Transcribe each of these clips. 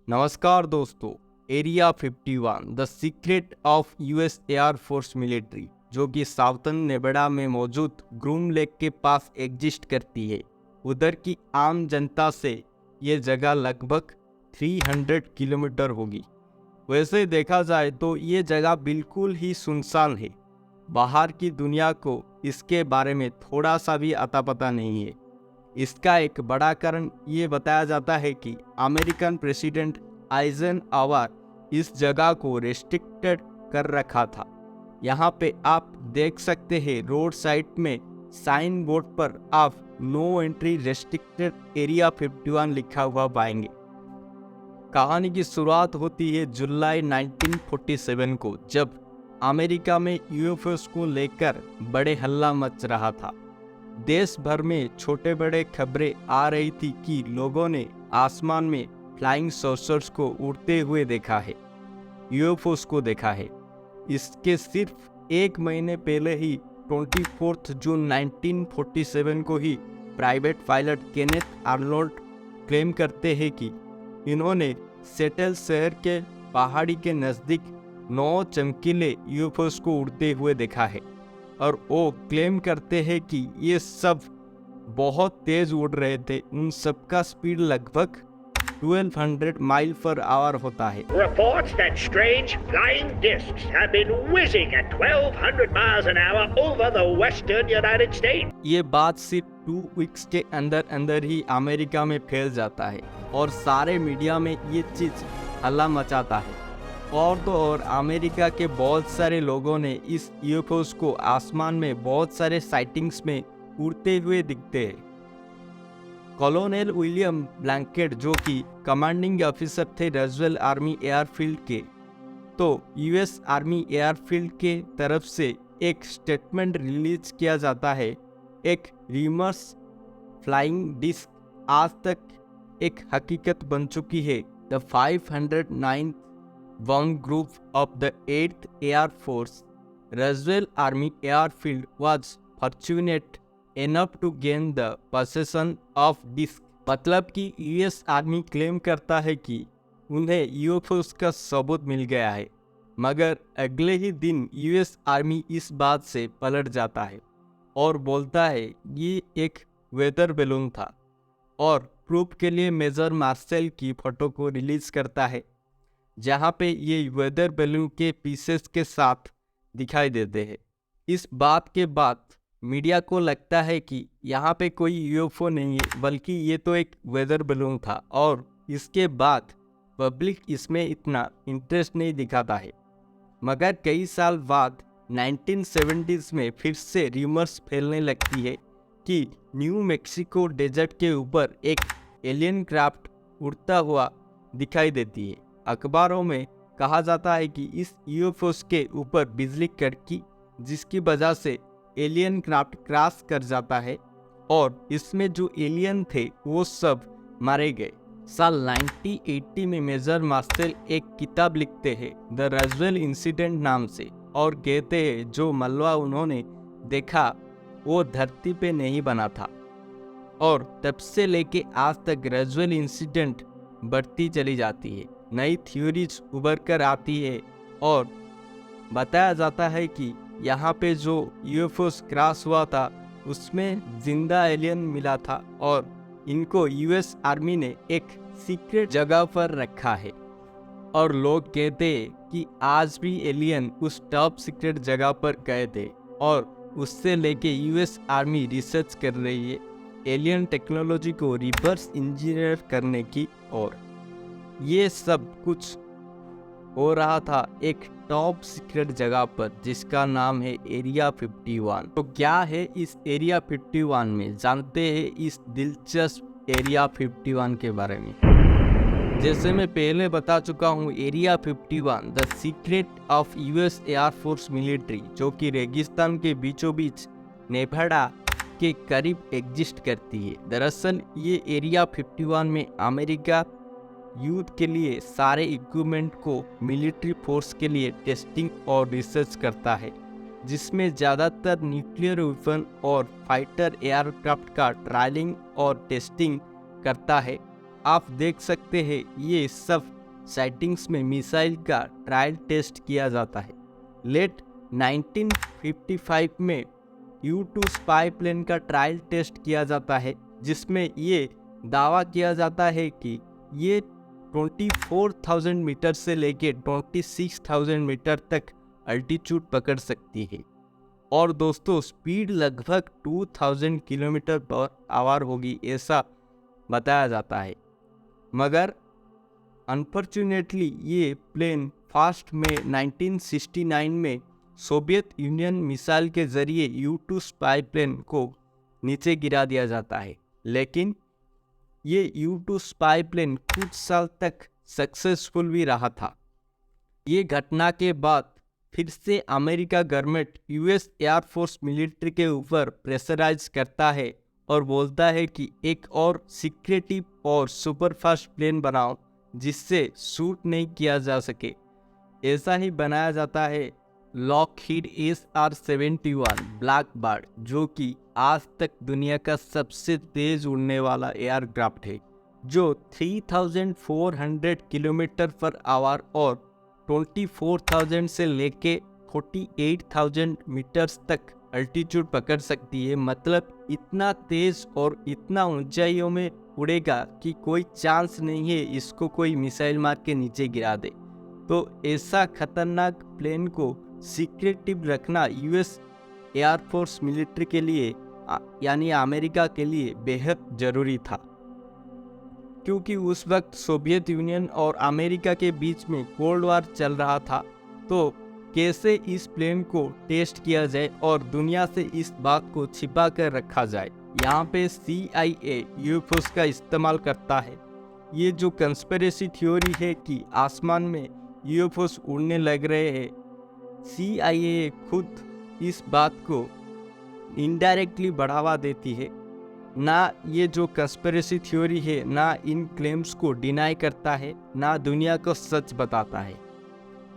नमस्कार दोस्तों। Area 51 the secret of US air force military, जो कि साउथर्न नेवाडा में मौजूद ग्रूम लेक के पास एग्जिस्ट करती है। उधर की आम जनता से ये जगह लगभग 300 किलोमीटर होगी। वैसे देखा जाए तो ये जगह बिल्कुल ही सुनसान है। बाहर की दुनिया को इसके बारे में थोड़ा सा भी अता पता नहीं है। इसका एक बड़ा कारण ये बताया जाता है कि अमेरिकन प्रेसिडेंट आइजनहावर इस जगह को रेस्ट्रिक्टेड कर रखा था। यहाँ पे आप देख सकते हैं रोड साइड में साइन बोर्ड पर आप नो एंट्री रेस्ट्रिक्टेड एरिया 51 लिखा हुआ पाएंगे। कहानी की शुरुआत होती है जुलाई 1947 को, जब अमेरिका में यूएफओस को लेकर बड़े हल्ला मच रहा था। देश भर में छोटे बड़े खबरें आ रही थी कि लोगों ने आसमान में फ्लाइंग सॉसर्स को उड़ते हुए देखा है, यूएफओस को देखा है। इसके सिर्फ एक महीने पहले ही 24 जून 1947 को ही private pilot Kenneth Arnold claim करते हैं कि इन्होंने सेटल शहर के पहाड़ी के नज़दीक 9 चमकीले यूएफओस को उड़ते हुए देखा है। और वो क्लेम करते हैं कि ये सब बहुत तेज उड़ रहे थे। उन सब का स्पीड लगभग 1200 माइल पर आवर होता है। Reports that strange flying discs have been whizzing at 1200 miles an hour over the western United States. ये बात सिर्फ 2 वीक्स के अंदर अंदर ही अमेरिका में फैल जाता है और सारे मीडिया में ये चीज हल्ला मचाता है। और तो और अमेरिका के बहुत सारे लोगों ने इस यूएफओस को आसमान में बहुत सारे साइटिंग्स में उड़ते हुए दिखते हैं। कॉलोनेल विलियम ब्लैंकेट, जो कि कमांडिंग ऑफिसर थे रॉसवेल आर्मी एयरफील्ड के, तो यूएस आर्मी एयरफील्ड के तरफ से एक स्टेटमेंट रिलीज किया जाता है। एक रिमर्स फ्लाइंग डिस्क आज तक एक हकीकत बन चुकी है। The 509th Bomb Group of the 8th Air Force, Roswell Army Airfield, was fortunate enough to gain the possession of disk। मतलब कि यूएस आर्मी क्लेम करता है कि उन्हें यूएफओस का सबूत मिल गया है, मगर अगले ही दिन यूएस आर्मी इस बात से पलट जाता है और बोलता है ये एक वेदर बैलून था, और प्रूफ के लिए मेजर मार्शल की फोटो को रिलीज करता है, जहाँ पे ये वेदर बैलून के पीसेस के साथ दिखाई देते हैं। इस बात के बाद मीडिया को लगता है कि यहाँ पे कोई यूएफओ नहीं है, बल्कि ये तो एक वेदर बैलून था, और इसके बाद पब्लिक इसमें इतना इंटरेस्ट नहीं दिखाता है। मगर कई साल बाद 1970s में फिर से रूमर्स फैलने लगती है कि न्यू मैक्सिको डेजर्ट के ऊपर एक एलियन क्राफ्ट उड़ता हुआ दिखाई देती है। अखबारों में कहा जाता है कि इस यूएफओस के ऊपर बिजली कड़की, जिसकी वजह से एलियन क्राफ्ट क्रैश कर जाता है और इसमें जो एलियन थे वो सब मारे गए। साल 1980 में मेजर मार्शल एक किताब लिखते हैं द रॉसवेल इंसिडेंट नाम से, और कहते हैं जो मलबा उन्होंने देखा वो धरती पे नहीं बना था। और तब से लेके आज तक रॉसवेल इंसिडेंट बढ़ती चली जाती है। नई थ्योरीज उभर कर आती है और बताया जाता है कि यहाँ पे जो यूएफओस क्रैश हुआ था उसमें जिंदा एलियन मिला था, और इनको यूएस आर्मी ने एक सीक्रेट जगह पर रखा है। और लोग कहते हैं कि आज भी एलियन उस टॉप सीक्रेट जगह पर गए थे, और उससे लेके यूएस आर्मी रिसर्च कर रही है एलियन टेक्नोलॉजी को रिवर्स इंजीनियर करने की। और ये सब कुछ हो रहा था एक टॉप सीक्रेट जगह पर जिसका नाम है एरिया 51। तो क्या है इस एरिया 51 में, जानते हैं इस दिलचस्प एरिया 51 के बारे में। जैसे मैं पहले बता चुका हूँ, area 51 the secret of US air force military, जो कि रेगिस्तान के बीचों बीच नेवाडा के करीब एग्जिस्ट करती है। दरअसल ये एरिया 51 में अमेरिका युद्ध के लिए सारे इक्विपमेंट को मिलिट्री फोर्स के लिए टेस्टिंग और रिसर्च करता है, जिसमें ज़्यादातर न्यूक्लियर वेपन और फाइटर एयरक्राफ्ट का ट्रायलिंग और टेस्टिंग करता है। आप देख सकते हैं ये सब साइटिंग्स में मिसाइल का ट्रायल टेस्ट किया जाता है। लेट 1955 में U-2 स्पाई प्लेन का ट्रायल टेस्ट किया जाता है, जिसमें ये दावा किया जाता है कि ये 24,000 मीटर से लेके 26,000 मीटर तक अल्टीट्यूड पकड़ सकती है। और दोस्तों स्पीड लगभग 2000 किलोमीटर पर आवर होगी, ऐसा बताया जाता है। मगर अनफॉर्चुनेटली ये प्लेन फर्स्ट में 1969 में सोवियत यूनियन मिसाइल के ज़रिए U-2 स्पाई प्लेन को नीचे गिरा दिया जाता है। लेकिन ये U-2 स्पाई प्लेन कुछ साल तक सक्सेसफुल भी रहा था। ये घटना के बाद फिर से America government US air force military के ऊपर प्रेशराइज करता है और बोलता है कि एक और सीक्रेटिव और सुपरफास्ट प्लेन बनाओ जिससे शूट नहीं किया जा सके। ऐसा ही बनाया जाता है लॉकहीड SR-71 ब्लैक बर्ड, जो कि आज तक दुनिया का सबसे तेज उड़ने वाला एयरक्राफ्ट है, जो 3400 किलोमीटर पर आवर और 24,000 से लेके 48,000 मीटर्स तक अल्टीट्यूड पकड़ सकती है। मतलब इतना तेज और इतना ऊंचाइयों में उड़ेगा कि कोई चांस नहीं है इसको कोई मिसाइल मार के नीचे गिरा दे। तो ऐसा खतरनाक प्लेन को सीक्रेटिव रखना US एयरफोर्स मिलिट्री के लिए यानी अमेरिका के लिए बेहद ज़रूरी था, क्योंकि उस वक्त सोवियत यूनियन और अमेरिका के बीच में कोल्ड वॉर चल रहा था। तो कैसे इस प्लेन को टेस्ट किया जाए और दुनिया से इस बात को छिपा कर रखा जाए, यहाँ पे CIA UFOs का इस्तेमाल करता है। ये जो कंस्पिरेसी थ्योरी है कि आसमान में UFOs उड़ने लग रहे हैं, CIA खुद इस बात को इनडायरेक्टली बढ़ावा देती है। ना ये जो कंस्पिरेसी थ्योरी है ना इन क्लेम्स को डिनाई करता है, ना दुनिया को सच बताता है।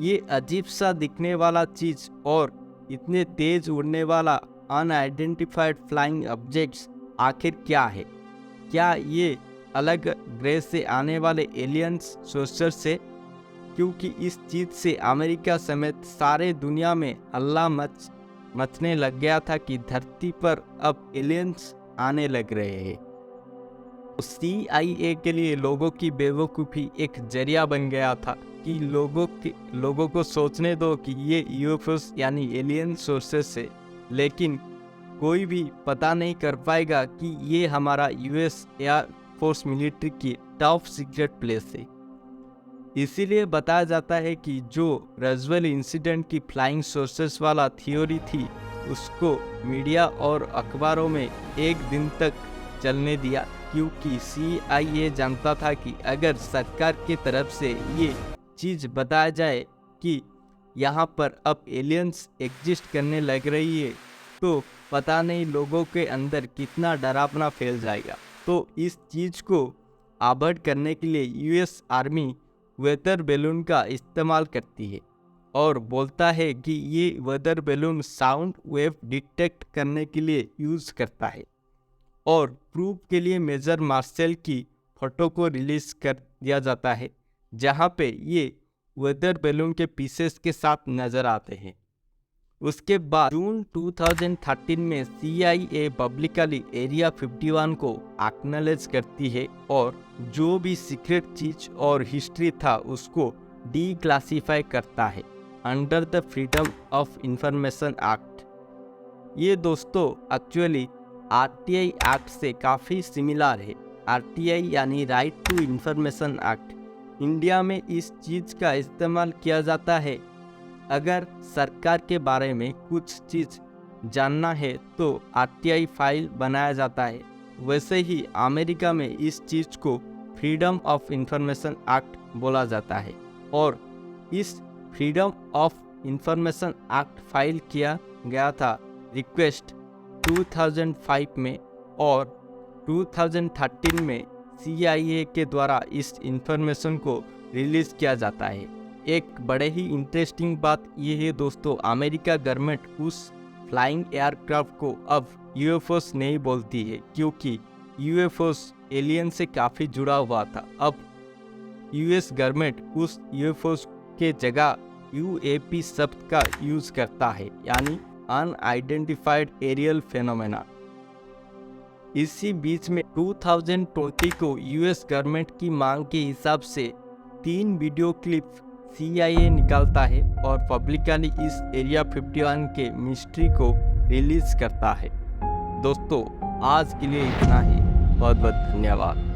ये अजीब सा दिखने वाला चीज़ और इतने तेज उड़ने वाला अनआइडेंटिफाइड फ्लाइंग ऑब्जेक्ट्स आखिर क्या है? क्या ये अलग ग्रह से आने वाले एलियंस सोर्सर से? क्योंकि इस चीज़ से अमेरिका समेत सारे दुनिया में हल्ला मचने लग गया था कि धरती पर अब एलियंस आने लग रहे हैं। CIA के लिए लोगों की बेवकूफ़ी एक जरिया बन गया था कि लोगों को सोचने दो कि ये UFOs यानी एलियन सोर्सेस है, लेकिन कोई भी पता नहीं कर पाएगा कि ये हमारा US एयरफोर्स मिलिट्री की टॉप सीक्रेट प्लेस है। इसीलिए बताया जाता है कि जो रज़वेल इंसिडेंट की फ्लाइंग सोर्सेस वाला थियोरी थी, उसको मीडिया और अखबारों में एक दिन तक चलने दिया, क्योंकि CIA जानता था कि अगर सरकार की तरफ से ये चीज़ बताया जाए कि यहाँ पर अब एलियंस एग्जिस्ट करने लग रही है, तो पता नहीं लोगों के अंदर कितना डरावना फैल जाएगा। तो इस चीज़ को अवॉइड करने के लिए US आर्मी वेदर बैलून का इस्तेमाल करती है और बोलता है कि ये weather balloon sound wave detect करने के लिए यूज़ करता है। और प्रूफ के लिए मेजर मार्शल की फ़ोटो को रिलीज़ कर दिया जाता है, जहाँ पे ये वेदर बैलून के पीसेस के साथ नज़र आते हैं। उसके बाद जून 2013 में CIA पब्लिकली एरिया 51 को एक्नॉलेज करती है और जो भी सीक्रेट चीज़ और हिस्ट्री था उसको डीक्लासिफाई करता है under the freedom of information act. ये दोस्तों एक्चुअली RTI एक्ट से काफ़ी सिमिलर है। RTI यानी right to information act. India में इस चीज़ का इस्तेमाल किया जाता है अगर सरकार के बारे में कुछ चीज़ जानना है तो RTI फाइल बनाया जाता है। वैसे ही अमेरिका में इस चीज़ को फ्रीडम ऑफ इंफॉर्मेशन एक्ट बोला जाता है और इस freedom of information act file किया गया था रिक्वेस्ट 2005 में और 2013 में CIA के द्वारा इस इंफॉर्मेशन को रिलीज़ किया जाता है। एक बड़े ही इंटरेस्टिंग बात यह है दोस्तों, अमेरिका गवर्नमेंट उस फ्लाइंग एयरक्राफ्ट को अब UFOs नहीं बोलती है, क्योंकि UFOs एलियन से काफ़ी जुड़ा हुआ था। अब यूएस गवर्नमेंट उस यूएफओ के जगह यूएपी शब्द का यूज करता है, यानी अनआइडेंटिफाइड एरियल फेनोमेना। इसी बीच में 2020 को यूएस गवर्नमेंट की मांग के हिसाब से 3 वीडियो क्लिप CIA निकालता है और पब्लिकली इस एरिया 51 के मिस्ट्री को रिलीज करता है। दोस्तों, आज के लिए इतना ही। बहुत बहुत धन्यवाद।